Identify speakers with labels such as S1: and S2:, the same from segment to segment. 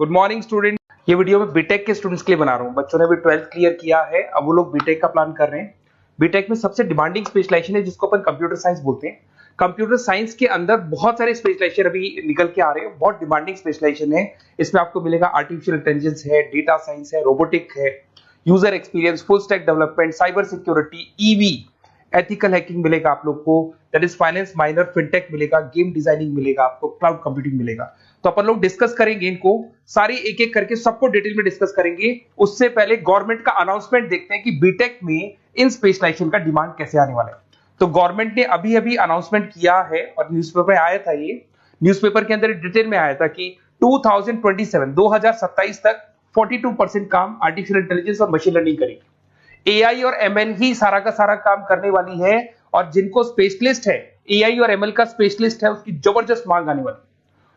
S1: Good morning student. ये video मैं BTech के स्टूडेंट्स के लिए बना रहा हूँ। बच्चों ने भी 12th क्लियर किया है, अब वो लोग बीटेक का प्लान कर रहे हैं। बीटेक में सबसे डिमांडिंग स्पेशलाइजेशन है जिसको अपन कंप्यूटर साइंस बोलते हैं। कंप्यूटर साइंस के अंदर बहुत सारे स्पेशलाइजेशन अभी निकल के आ रहे हैं, बहुत डिमांडिंग स्पेशलाइजेशन है। इसमें आपको मिलेगा आर्टिफिशियल इंटेलिजेंस है, डेटा साइंस है, रोबोटिक है, user experience, full stack development, cyber security, EV, ethical hacking मिलेगा आप लोग को, that is finance minor, fintech मिलेगा, गेम डिजाइनिंग मिलेगा आपको, क्लाउड कंप्यूटिंग मिलेगा। तो अपन लोग डिस्कस करेंगे इनको सारी एक एक करके, सबको डिटेल में डिस्कस करेंगे। उससे पहले गवर्नमेंट का अनाउंसमेंट देखते हैं कि बीटेक में इन स्पेशलाइजेशन का डिमांड कैसे आने वाला है। तो गवर्नमेंट ने अभी अभी अनाउंसमेंट किया है और न्यूज़पेपर में आया था, ये न्यूज़पेपर के अंदर डिटेल में आया था कि 2027 तक 42% काम आर्टिफिशियल इंटेलिजेंस और मशीन लर्निंग करेगी। एआई और एमएल ही सारा का सारा काम करने वाली है, और जिनको स्पेशलिस्ट है, एआई और एमएल का स्पेशलिस्ट है, उसकी जबरदस्त मांग आने वाली है।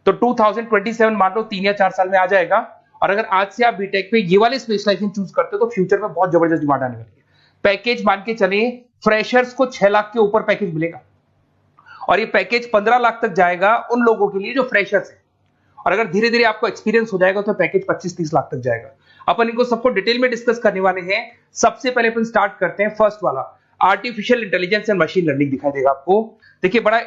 S1: तो 2027 मान लो 3 या 4 साल में आ जाएगा। और अगर आज से आप बीटेक पे ये वाले स्पेशलाइजेशन चूज करते हो तो फ्यूचर में बहुत जबरदस्त डिमांड आने वाली है। पैकेज मान के चले, फ्रेशर्स को 6 लाख के ऊपर पैकेज मिलेगा, और ये पैकेज 15 लाख तक जाएगा उन लोगों के लिए जो फ्रेशर्स है। और अगर धीरे धीरे आपको एक्सपीरियंस हो जाएगा तो पैकेज 25-30 लाख तक जाएगा। अपन इनको सबको डिटेल में डिस्कस करने वाले हैं। सबसे पहले अपन स्टार्ट करते हैं फर्स्ट वाला, artificial intelligence and machine learning दिखाई देगा आपको। देखिए बड़ा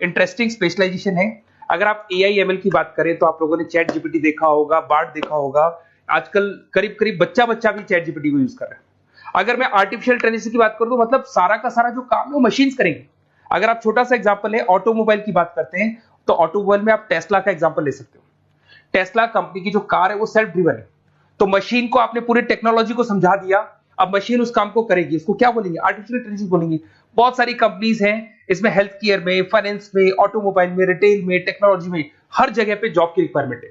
S1: इंटरेस्टिंग स्पेशलाइजेशन है। अगर आप एआई एमएल की बात करें तो आप लोगों ने चैट जीपीटी देखा होगा, बार्ड देखा होगा। आजकल करीब करीब बच्चा भी चैट जीपीटी को यूज कर रहा है। अगर मैं आर्टिफिशियल इंटेलिजेंस की बात करूं तो मतलब सारा का सारा जो काम है वो मशीन्स करेंगे। अगर आप छोटा सा एग्जांपल है, ऑटोमोबाइल की बात करते हैं तो ऑटोमोबाइल में आप टेस्ला का एग्जांपल ले सकते हो। टेस्ला कंपनी की जो कार है वो सेल्फ ड्रिवन है। तो मशीन को आपने पूरी टेक्नोलॉजी को समझा दिया, अब मशीन उस काम को करेगी। इसको क्या बोलेंगे? आर्टिफिशियल इंटेलिजेंस बोलेंगे। बहुत सारी कंपनीज हैं इसमें, हेल्थ केयर में, फाइनेंस में, ऑटोमोबाइल में, रिटेल में, टेक्नोलॉजी में, हर जगह पे जॉब की रिक्वायरमेंट है।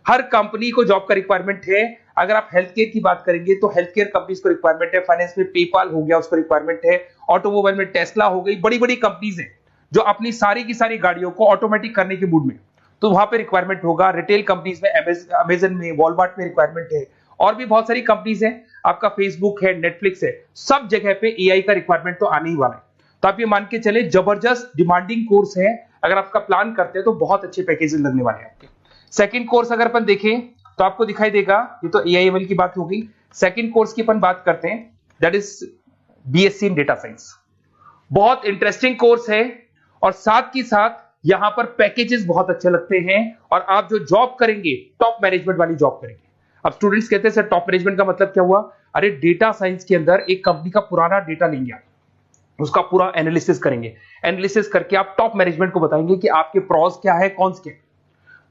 S1: हर कंपनी को जॉब का रिक्वायरमेंट है। अगर आप हेल्थ केयर की बात करेंगे तो हेल्थ केयर कंपनीज को रिक्वायरमेंट है, फाइनेंस में पेपाल हो गया उसको रिक्वायरमेंट है, ऑटोमोबाइल में टेस्ला हो गई, बड़ी बड़ी कंपनीज हैं जो अपनी सारी की सारी गाड़ियों को ऑटोमेटिक करने के मूड में, तो वहां पे रिक्वायरमेंट होगा। रिटेल कंपनीज में अमेजन में, वॉलमार्ट में रिक्वायरमेंट है, और भी बहुत सारी कंपनीज हैं, आपका फेसबुक है, नेटफ्लिक्स है, सब जगह पे एआई का रिक्वायरमेंट तो आने ही वाला है। तो आप ये मान के चले जबरदस्त डिमांडिंग कोर्स है। अगर आपका प्लान करते हैं तो बहुत अच्छे पैकेजेस लगने वाले हैं आपके। सेकंड कोर्स अगर अपन देखें तो आपको दिखाई देगा, ये तो एआई एमएल की बात हो गई। सेकंड कोर्स की अपन बात करते हैं, that is BSc in data science. बहुत इंटरेस्टिंग कोर्स है, और साथ ही साथ यहां पर पैकेजेस बहुत अच्छे लगते हैं, और आप जो जॉब करेंगे टॉप मैनेजमेंट वाली जॉब करेंगे। अब स्टूडेंट्स कहते हैं सर टॉप मैनेजमेंट का मतलब क्या हुआ? अरे डेटा साइंस के अंदर एक कंपनी का पुराना डेटा लेंगे आप, उसका पूरा एनालिसिस करेंगे, एनालिसिस करके आप टॉप मैनेजमेंट को बताएंगे कि आपके प्रॉस क्या है, कौन से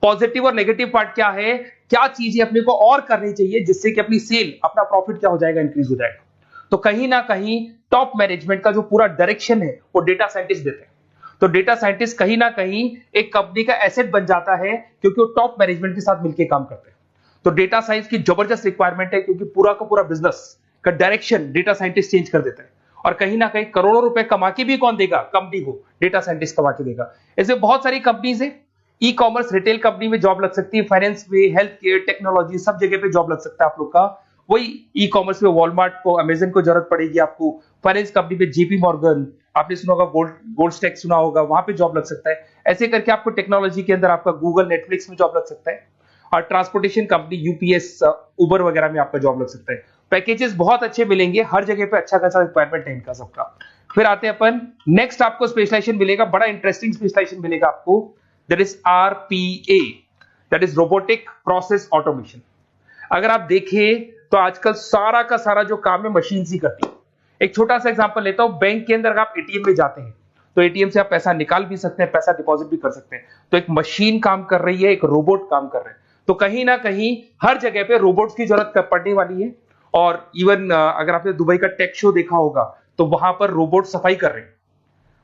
S1: पॉजिटिव और नेगेटिव पार्ट क्या है, क्या चीजें अपने को और करनी चाहिए जिससे कि अपनी सेल, अपना प्रॉफिट क्या हो जाएगा, इंक्रीज हो जाएगा। तो कहीं ना कहीं टॉप मैनेजमेंट का जो पूरा डायरेक्शन है वो डेटा साइंटिस्ट देते हैं। तो डेटा साइंटिस्ट कहीं ना कहीं एक कंपनी का एसेट बन जाता है, क्योंकि वो टॉप मैनेजमेंट के साथ मिलकर काम करते हैं। तो डेटा साइंस की जबरदस्त रिक्वायरमेंट है, क्योंकि पूरा का पूरा बिजनेस का डायरेक्शन डेटा साइंटिस्ट चेंज कर देता है। और कहीं ना कहीं करोड़ों रुपए कमा के भी कौन देगा? कंपनी को डेटा साइंटिस्ट कमा के देगा। ऐसे बहुत सारी कंपनीज है, ई कॉमर्स, रिटेल कंपनी में जॉब लग सकती है, फाइनेंस में, हेल्थ केयर, टेक्नोलॉजी, सब जगह पे जॉब लग सकता है आप लोग का। वही ई कॉमर्स में वॉलमार्ट को, अमेजन को जरूरत पड़ेगी आपको। फाइनेंस कंपनी में जेपी मॉर्गन, आपने सुना होगा, गोल्ड स्टैक सुना होगा, वहां पे जॉब लग सकता है। ऐसे करके आपको टेक्नोलॉजी के अंदर आपका गूगल, नेटफ्लिक्स में जॉब लग सकता है। और ट्रांसपोर्टेशन कंपनी यूपीएस, उबर वगैरह में आपका जॉब लग सकता है। पैकेजेस बहुत अच्छे मिलेंगे, हर जगह पे अच्छा खासा रिक्वायरमेंट है इनका सबका। फिर आते हैं अपन नेक्स्ट, आपको स्पेशलाइजेशन मिलेगा, बड़ा इंटरेस्टिंग स्पेशलाइजेशन मिलेगा आपको, that is RPA, that is robotic process automation. अगर आप देखें तो आजकल सारा का सारा जो काम है मशीन ही करती है। एक छोटा सा एग्जांपल लेता हूं, बैंक के अंदर आप एटीएम में जाते हैं तो एटीएम से आप पैसा निकाल भी सकते हैं, पैसा डिपॉजिट भी कर सकते हैं। तो एक मशीन काम कर रही है, एक रोबोट काम कर रहे हैं। तो कहीं ना कहीं हर जगह पे रोबोट्स की जरूरत पड़ने वाली है। और इवन अगर आपने दुबई का टेक शो देखा होगा तो वहां पर रोबोट सफाई कर रहे हैं।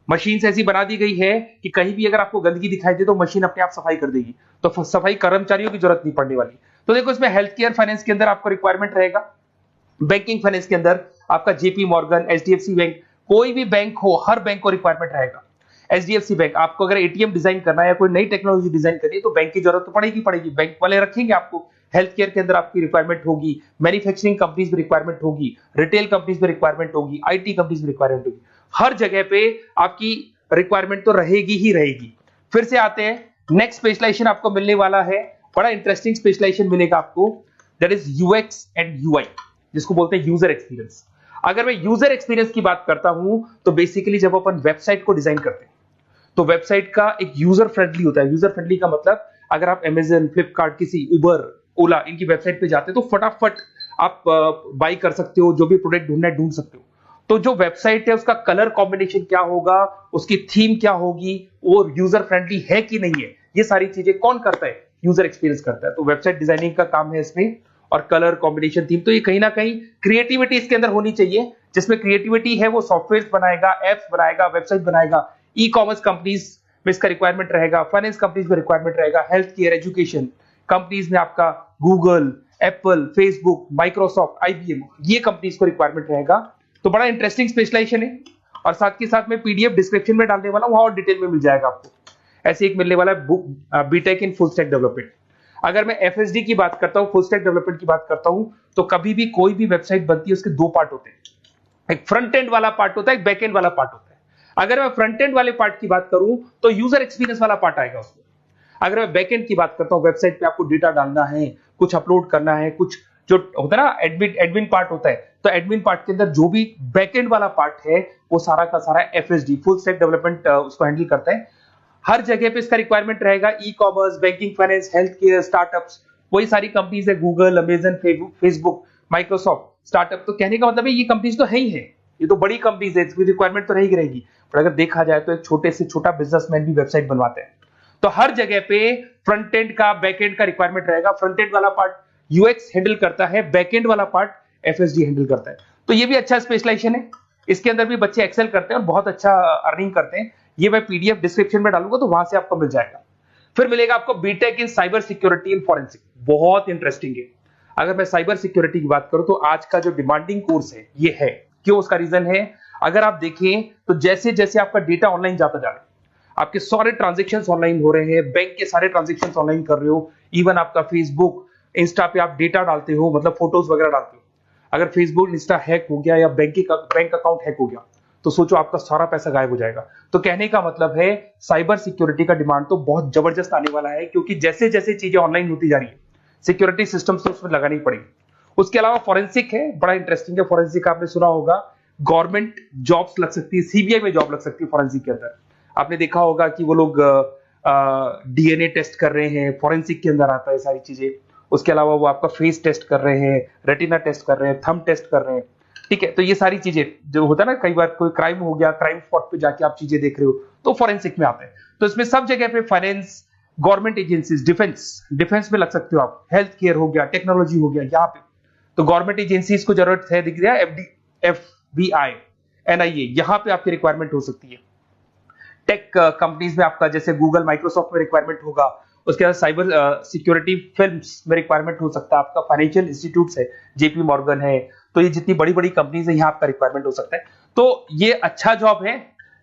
S1: मशीन ऐसी बना दी गई है कि कहीं भी अगर आपको गंदगी दिखाई दे तो मशीन अपने आप सफाई कर देगी, तो सफाई कर्मचारियों की जरूरत नहीं पड़ने वाली। तो देखो इसमें हेल्थ केयर, फाइनेंस के अंदर आपको रिक्वायरमेंट रहेगा, बैंकिंग फाइनेंस के अंदर आपका जेपी मॉर्गन, एचडीएफसी बैंक, कोई भी बैंक हो, हर बैंक को रिक्वायरमेंट रहेगा। एचडीएफसी बैंक, आपको अगर एटीएम डिजाइन करना है या कोई नई टेक्नोलॉजी डिजाइन करनी है तो बैंक की जरूरत तो पड़ेगी, बैंक वाले रखेंगे आपको। हेल्थ केयर के अंदर आपकी रिक्वायरमेंट होगी, मैन्युफैक्चरिंग कंपनीज में रिक्वायरमेंट होगी, रिटेल कंपनीज में रिक्वायरमेंट होगी, आईटी कंपनीज में रिक्वायरमेंट होगी। हर जगह पे आपकी रिक्वायरमेंट तो रहेगी ही रहेगी। फिर से आते हैं नेक्स्ट स्पेशलाइजेशन आपको मिलने वाला है बड़ा इंटरेस्टिंग स्पेशलाइजेशन मिलेगा आपको, that is UX and UI, जिसको बोलते हैं यूजर एक्सपीरियंस। अगर मैं यूजर एक्सपीरियंस की बात करता हूं तो बेसिकली जब अपन वेबसाइट को डिजाइन करते हैं तो वेबसाइट का एक यूजर फ्रेंडली होता है। यूजर फ्रेंडली का मतलब अगर आप अमेजन, फ्लिपकार्ट, किसी उबर, ओला इनकी वेबसाइट पे जाते हैं तो फटाफट आप बाई कर सकते हो, जो भी प्रोडक्ट ढूंढना है ढूंढ सकते हो। तो जो वेबसाइट है उसका कलर कॉम्बिनेशन क्या होगा, उसकी थीम क्या होगी, वो यूजर फ्रेंडली है कि नहीं है, ये सारी चीजें कौन करता है, यूजर एक्सपीरियंस करता है। तो वेबसाइट डिजाइनिंग का काम है इसमें, और कलर कॉम्बिनेशन, थीम। तो ये कहीं ना कहीं क्रिएटिविटी इसके अंदर होनी चाहिए। जिसमें क्रिएटिविटी है वो सॉफ्टवेयर बनाएगा, एप्स बनाएगा, वेबसाइट बनाएगा। ई कॉमर्स कंपनीज में इसका रिक्वायरमेंट रहेगा, फाइनेंस कंपनीज में रिक्वायरमेंट रहेगा, हेल्थ केयर, एजुकेशन कंपनीज में आपका Google, Apple, Facebook, Microsoft, IBM, ये कंपनीज को रिक्वायरमेंट रहेगा। तो बड़ा इंटरेस्टिंग स्पेशलाइजेशन है। और साथ के साथ में पीडीएफ डिस्क्रिप्शन में डाल देने वाला हूं, और डिटेल में मिल जाएगा आपको। ऐसे एक मिलने वाला है book, BTech in full stack development. अगर मैं एफएसडी की बात करता हूं, फुल स्टैक डेवलपमेंट की बात करता हूं, तो कभी भी कोई भी वेबसाइट बनती है उसके दो पार्ट होते हैं, एक फ्रंट एंड वाला पार्ट होता है, एक बैक एंड वाला पार्ट होता है। अगर मैं फ्रंट एंड वाले पार्ट की बात करूं तो यूजर एक्सपीरियंस वाला पार्ट आएगा उसमें। अगर मैं बैक एंड की बात करता हूं, वेबसाइट पे आपको डेटा डालना है, कुछ अपलोड करना है, कुछ जो होता है ना एडमिन पार्ट होता है, तो एडमिन पार्ट के अंदर जो भी बैक एंड वाला पार्ट है वो सारा का सारा एफएसडी, फुल स्टैक डेवलपमेंट, उसको हैंडल करता है। हर जगह पे इसका रिक्वायरमेंट रहेगा। E commerce, banking, finance, health care, startups, वही सारी कंपनीज है, Google, Amazon, Facebook, Microsoft. Startup तो कहने का मतलब है ये कंपनीज तो है ही है, ये तो बड़ी कंपनीज है, इसकी रिक्वायरमेंट तो रहेगी। पर अगर देखा जाए तो एक छोटे से छोटा बिजनेसमैन भी वेबसाइट बनवाते हैं। तो हर जगह पे फ्रंट एंड का, बैक एंड का रिक्वायरमेंट रहेगा। फ्रंट एंड वाला पार्ट यूएक्स हैंडल करता है, बैक एंड वाला पार्ट एफएसडी हैंडल करता है। तो ये भी अच्छा स्पेशलाइजेशन है। इसके अंदर भी बच्चे एक्सेल करते हैं और बहुत अच्छा अर्निंग करते हैं। ये मैं पीडीएफ डिस्क्रिप्शन में डालूंगा तो वहां से आपको मिल जाएगा। फिर मिलेगा आपको BTech in cyber security and forensic, बहुत इंटरेस्टिंग है। अगर मैं साइबर सिक्योरिटी की बात करूं तो आज का जो डिमांडिंग कोर्स है ये है। क्यों? उसका रीजन है, अगर आप देखें तो जैसे जैसे आपका डेटा ऑनलाइन जाता जा रहा है, आपके सारे ट्रांजेक्शंस ऑनलाइन हो रहे हैं, बैंक के सारे ट्रांजेक्शंस ऑनलाइन कर रहे हो, इवन आपका फेसबुक, इंस्टा पे आप डेटा डालते हो, मतलब फोटोज वगैरह डालते हो। अगर फेसबुक, इंस्टा हैक हो गया या बैंक अकाउंट हैक हो गया तो सोचो आपका सारा पैसा गायब हो जाएगा। तो कहने का मतलब है साइबर सिक्योरिटी का डिमांड तो बहुत जबरदस्त आने वाला है, क्योंकि जैसे जैसे चीजें ऑनलाइन होती जा रही है सिक्योरिटी सिस्टम्स तो उसमें लगानी पड़ेगी। उसके अलावा फॉरेंसिक है, बड़ा इंटरेस्टिंग है। फॉरेंसिक आपने सुना होगा, गवर्नमेंट जॉब्स लग सकती है, सीबीआई में जॉब लग सकती है फॉरेंसिक के अंदर। आपने देखा होगा कि वो लोग डीएनए टेस्ट कर रहे हैं, फॉरेंसिक के अंदर आता है सारी चीजें। उसके अलावा वो आपका फेस टेस्ट कर रहे हैं, रेटिना टेस्ट कर रहे हैं, थंब टेस्ट कर रहे हैं। ठीक है, तो ये सारी चीजें जो होता है ना, कई बार कोई क्राइम हो गया, क्राइम स्पॉट पे जाके आप चीजें देख रहे हो तो फॉरेंसिक में आते हैं। तो इसमें सब जगह पे फाइनेंस, गवर्नमेंट एजेंसीज, डिफेंस में लग सकते हो आप, हेल्थ केयर हो गया, टेक्नोलॉजी हो गया, यहाँ पे तो गवर्नमेंट एजेंसीज को जरूरत है, दिख रहा है, एफबीआई, एनआईए, यहाँ पे आपकी रिक्वायरमेंट हो सकती है। टेक कंपनीज में आपका जैसे गूगल, माइक्रोसॉफ्ट में रिक्वायरमेंट होगा। उसके बाद साइबर सिक्योरिटी फिल्म्स में रिक्वायरमेंट हो सकता है आपका, फाइनेंशियल इंस्टीट्यूट्स है, जेपी मॉर्गन है, तो ये जितनी बड़ी बड़ी कंपनीज है यहाँ आपका रिक्वायरमेंट हो सकता है। तो ये अच्छा जॉब है,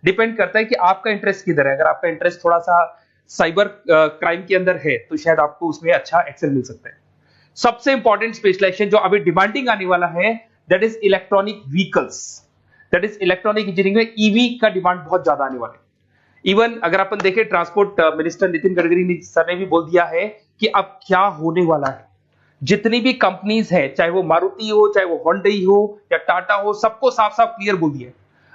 S1: डिपेंड करता है कि आपका इंटरेस्ट किधर है। अगर आपका इंटरेस्ट थोड़ा सा साइबर क्राइम के अंदर है तो शायद आपको उसमें अच्छा एक्सेल मिल सकता है। सबसे इंपॉर्टेंट स्पेशलाइजेशन जो अभी डिमांडिंग आने वाला है, that is electronic vehicles, that is electronic engineering में ईवी का डिमांड बहुत ज्यादा आने वाला है। इवन अगर अपन देखें, transport minister Nitin Gadkari sir ने भी बोल दिया है कि अब क्या होने वाला है, जितनी भी कंपनीज है, चाहे वो मारुति हो, चाहे वो होंडई हो या टाटा हो, सबको साफ साफ क्लियर बोल दिया,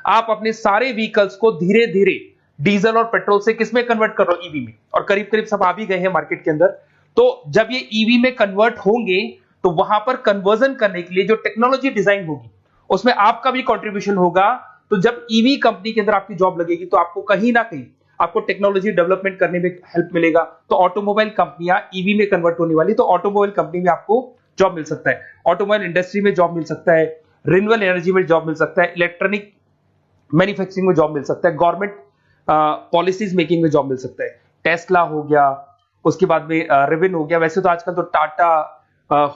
S1: आप अपने सारे व्हीकल्स को धीरे धीरे डीजल और पेट्रोल से किसमें कन्वर्ट कर रहे हो, ईवी में। और करीब करीब सब आ भी गए हैं मार्केट के अंदर। तो जब ये ईवी में कन्वर्ट होंगे तो वहां पर कन्वर्जन करने के लिए जो टेक्नोलॉजी डिजाइन होगी उसमें आपका भी कंट्रीब्यूशन होगा। तो जब ईवी कंपनी के अंदर आपकी जॉब लगेगी तो आपको कहीं ना कहीं आपको टेक्नोलॉजी डेवलपमेंट करने में हेल्प मिलेगा। तो ऑटोमोबाइल कंपनियां ईवी में कन्वर्ट होने वाली, तो ऑटोमोबाइल कंपनी में आपको जॉब मिल सकता है, ऑटोमोबाइल इंडस्ट्री में जॉब मिल सकता है, रिन्यूएबल एनर्जी में जॉब मिल सकता है, इलेक्ट्रॉनिक मैन्युफैक्चरिंग में जॉब मिल सकता है, गवर्नमेंट पॉलिसीज मेकिंग में जॉब मिल सकता है, टेस्ला हो गया, उसके बाद में रिविन हो गया। वैसे तो आजकल तो टाटा,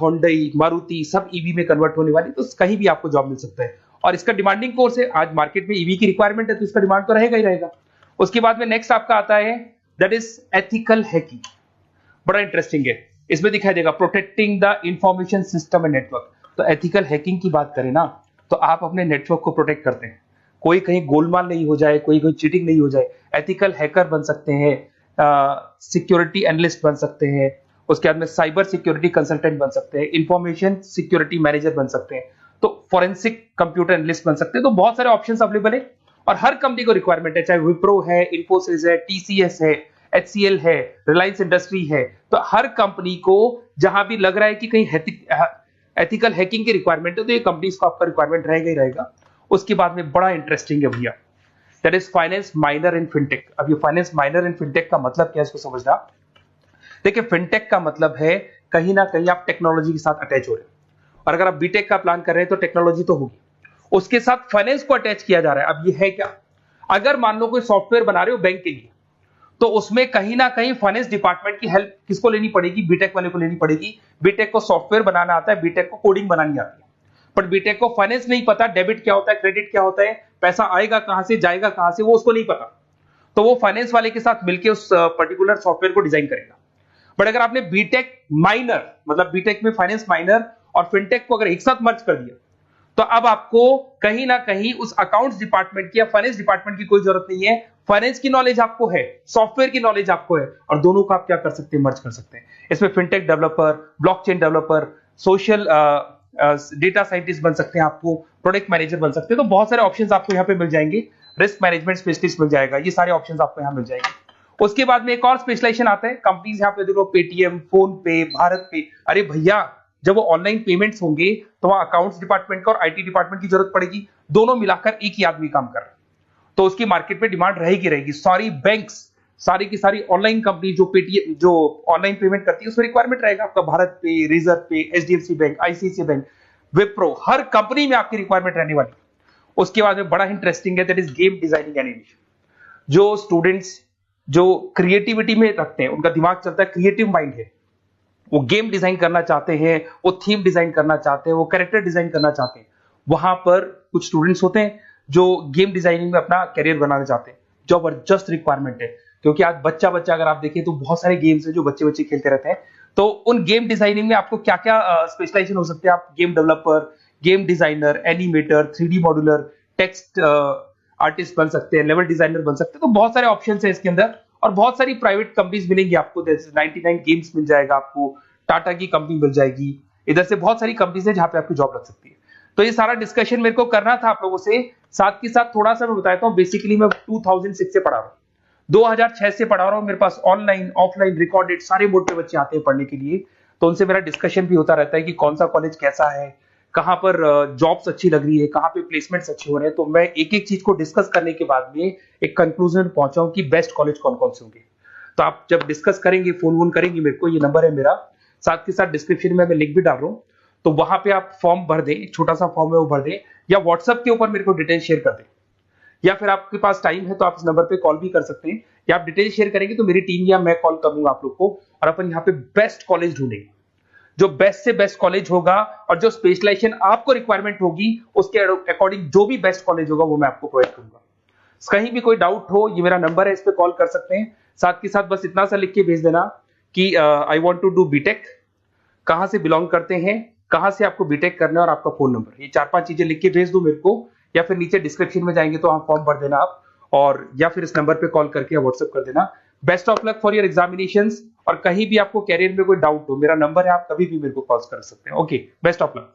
S1: होंडई, मारुति सब ईवी में कन्वर्ट होने वाली, तो कहीं भी आपको जॉब मिल सकता है। और इसका डिमांडिंग कोर्स है, आज मार्केट में ईवी की रिक्वायरमेंट है तो इसका डिमांड तो रहेगा ही रहेगा। उसके बाद में नेक्स्ट आपका आता है, दैट इज एथिकल हैकिंग, बड़ा इंटरेस्टिंग है। इसमें दिखाई देगा protecting the information system and network. तो एथिकल हैकिंग की बात करें ना, तो आप अपने नेटवर्क को प्रोटेक्ट करते हैं, कोई कहीं गोलमाल नहीं हो जाए, कोई चीटिंग नहीं हो जाए। एथिकल हैकर बन सकते हैं, सिक्योरिटी एनालिस्ट बन सकते हैं, उसके बाद में साइबर सिक्योरिटी कंसल्टेंट बन सकते हैं, इंफॉर्मेशन सिक्योरिटी मैनेजर बन सकते हैं, तो फोरेंसिक कंप्यूटर एनालिस्ट बन सकते हैं। तो बहुत सारे ऑप्शंस अवेलेबल है और हर कंपनी को रिक्वायरमेंट है, चाहे विप्रो है, इन्फोसिस है, टीसीएस है, एचसीएल है, रिलायंस इंडस्ट्री है। तो हर कंपनी को जहां भी लग रहा है कि कहीं एथिकल हैकिंग की रिक्वायरमेंट है, तो ये कंपनीज को आपका रिक्वायरमेंट रहेगा ही रहेगा। उसके बाद में बड़ा इंटरेस्टिंग है भैया, that is finance minor in fintech. अब ये फाइनेंस माइनर इन फिनटेक का मतलब क्या है, इसको समझना। देखिए, फिनटेक का मतलब है कहीं ना कहीं आप टेक्नोलॉजी के साथ अटैच हो रहे हैं, और अगर आप बीटेक का प्लान कर रहे हैं तो टेक्नोलॉजी तो होगी, उसके साथ फाइनेंस को अटैच किया जा रहा है। अब ये है क्या, अगर मान लो कोई सॉफ्टवेयर बना रहे हो बैंक के लिए, तो उसमें कहीं ना कहीं फाइनेंस डिपार्टमेंट की हेल्प किसको लेनी पड़ेगी, बीटेक वाले को लेनी पड़ेगी। बीटेक को सॉफ्टवेयर बनाना आता है, बीटेक को कोडिंग बनानी आती है, बट बीटेक को फाइनेंस नहीं पता, डेबिट क्या होता है, क्रेडिट क्या होता है, पैसा आएगा कहां से, जाएगा कहां से, वो उसको नहीं पता। तो वो फाइनेंस वाले के साथ मिलकर उस पर्टिकुलर सॉफ्टवेयर को डिजाइन करेगा। बट अगर आपने बीटेक माइनर, मतलब बीटेक में फाइनेंस माइनर और फिनटेक को अगर एक साथ मर्ज कर दिया, तो अब आपको कहीं ना कहीं उस अकाउंट्स डिपार्टमेंट की या फाइनेंस डिपार्टमेंट की कोई जरूरत नहीं है। फाइनेंस की नॉलेज आपको है, सॉफ्टवेयर की नॉलेज आपको है, और दोनों को आप क्या कर सकते हैं, मर्ज कर सकते हैं। इसमें fintech developer, blockchain developer, social data scientist बन सकते हैं, आपको प्रोडक्ट मैनेजर बन सकते हैं। तो बहुत सारे ऑप्शंस आपको यहाँ पे मिल जाएंगे, रिस्क मैनेजमेंट स्पेशलिस्ट मिल जाएगा, ये सारे ऑप्शंस आपको यहाँ मिल जाएंगे। उसके बाद में एक और स्पेशलाइजेशन आता है, कंपनीज यहाँ पे देखो, पेटीएम, फोन पे, भारत पे। अरे भैया, जब वो ऑनलाइन पेमेंट्स होंगे तो वहां अकाउंट्स डिपार्टमेंट का और आईटी डिपार्टमेंट की जरूरत पड़ेगी, दोनों मिलाकर एक ही आदमी काम कर रहा है, तो उसकी मार्केट में डिमांड रहेगी रहेगी। सारी बैंक्स, सारी की सारी ऑनलाइन कंपनी जो पेटीएम, जो ऑनलाइन पेमेंट करती है, उसमें रिक्वायरमेंट रहेगा आपका। भारत पे, Razorpay, HDFC bank, ICICI bank, Wipro, हर कंपनी में आपकी रिक्वायरमेंट रहने वाली। उसके बाद में बड़ा इंटरेस्टिंग है, that is game designing animation. जो स्टूडेंट्स जो क्रिएटिविटी में रखते हैं, उनका दिमाग चलता है, क्रिएटिव माइंड है, वो गेम डिजाइन करना चाहते हैं, वो थीम डिजाइन करना चाहते हैं, वो कैरेक्टर डिजाइन करना चाहते हैं, वहां पर कुछ स्टूडेंट्स होते हैं जो गेम डिजाइनिंग में अपना कैरियर बनाना चाहते हैं। जबरदस्त रिक्वायरमेंट है, क्योंकि आज बच्चा अगर आप देखें तो बहुत सारे गेम्स हैं जो बच्चे खेलते रहते हैं। तो उन गेम डिजाइनिंग में आपको क्या क्या स्पेशलाइजेशन हो सकते हैं, आप game developer, game designer, animator, 3D modular, text artist बन सकते हैं, लेवल डिजाइनर बन सकते हैं। तो बहुत सारे ऑप्शन है इसके अंदर, और बहुत सारी प्राइवेट कंपनीज मिलेंगी आपको, जैसे 99 गेम्स मिल जाएगा आपको, टाटा की कंपनी मिल जाएगी, इधर से बहुत सारी कंपनीज है जहां पे आपकी जॉब लग सकती है। तो ये सारा डिस्कशन मेरे को करना था आप लोगों से, साथ के साथ थोड़ा सा मैं बताता हूँ। बेसिकली मैं 2006 से पढ़ा रहा हूँ, 2006 से पढ़ा रहा हूँ। मेरे पास ऑनलाइन, ऑफलाइन, रिकॉर्डेड सारे मोड पे बच्चे आते हैं पढ़ने के लिए, तो उनसे मेरा डिस्कशन भी होता रहता है कि कौन सा कॉलेज कैसा है, कहां पर जॉब्स अच्छी लग रही है, कहां पे प्लेसमेंट्स अच्छे हो रहे हैं। तो मैं एक एक चीज को डिस्कस करने के बाद में एक कंक्लूजन पहुंचा हूं कि बेस्ट कॉलेज कौन कौन से होंगे। तो आप जब डिस्कस करेंगे, फोन वोन करेंगे मेरे को, ये नंबर है मेरा, साथ के साथ डिस्क्रिप्शन में मैं लिंक भी डाल रहा हूँ, तो वहां पे आप फॉर्म भर दें, एक छोटा सा फॉर्म है वो भर दें, या व्हाट्सएप के ऊपर मेरे को डिटेल शेयर कर दें, या फिर आपके पास टाइम है तो आप इस नंबर पे कॉल भी कर सकते हैं, या आप डिटेल शेयर करेंगे तो मेरी टीम या मैं कॉल करूंगा आप लोग को, और अपन यहाँ पे बेस्ट कॉलेज ढूंढेंगे, जो बेस्ट से बेस्ट कॉलेज होगा, और जो स्पेशलाइजेशन आपको रिक्वायरमेंट होगी उसके अकॉर्डिंग जो भी बेस्ट कॉलेज होगा वो मैं आपको प्रोवाइड करूंगा। कहीं भी कोई डाउट हो, ये मेरा नंबर है, इस पे कॉल कर सकते हैं। साथ के साथ बस इतना सा लिख के भेज देना कि I want to do BTech, कहां से बिलोंग करते हैं, कहां से आपको बीटेक करना है, और आपका फोन नंबर, ये 4-5 चीजें लिख के भेज दो मेरे को, या फिर नीचे डिस्क्रिप्शन में जाएंगे तो आप फॉर्म भर देना आप, और या फिर इस नंबर पे कॉल करके या व्हाट्सएप कर देना। Best of luck for your examinations, और कहीं भी आपको कैरियर में कोई डाउट हो, मेरा नंबर है, आप कभी भी मेरे को कॉल कर सकते हैं। Okay, best of luck.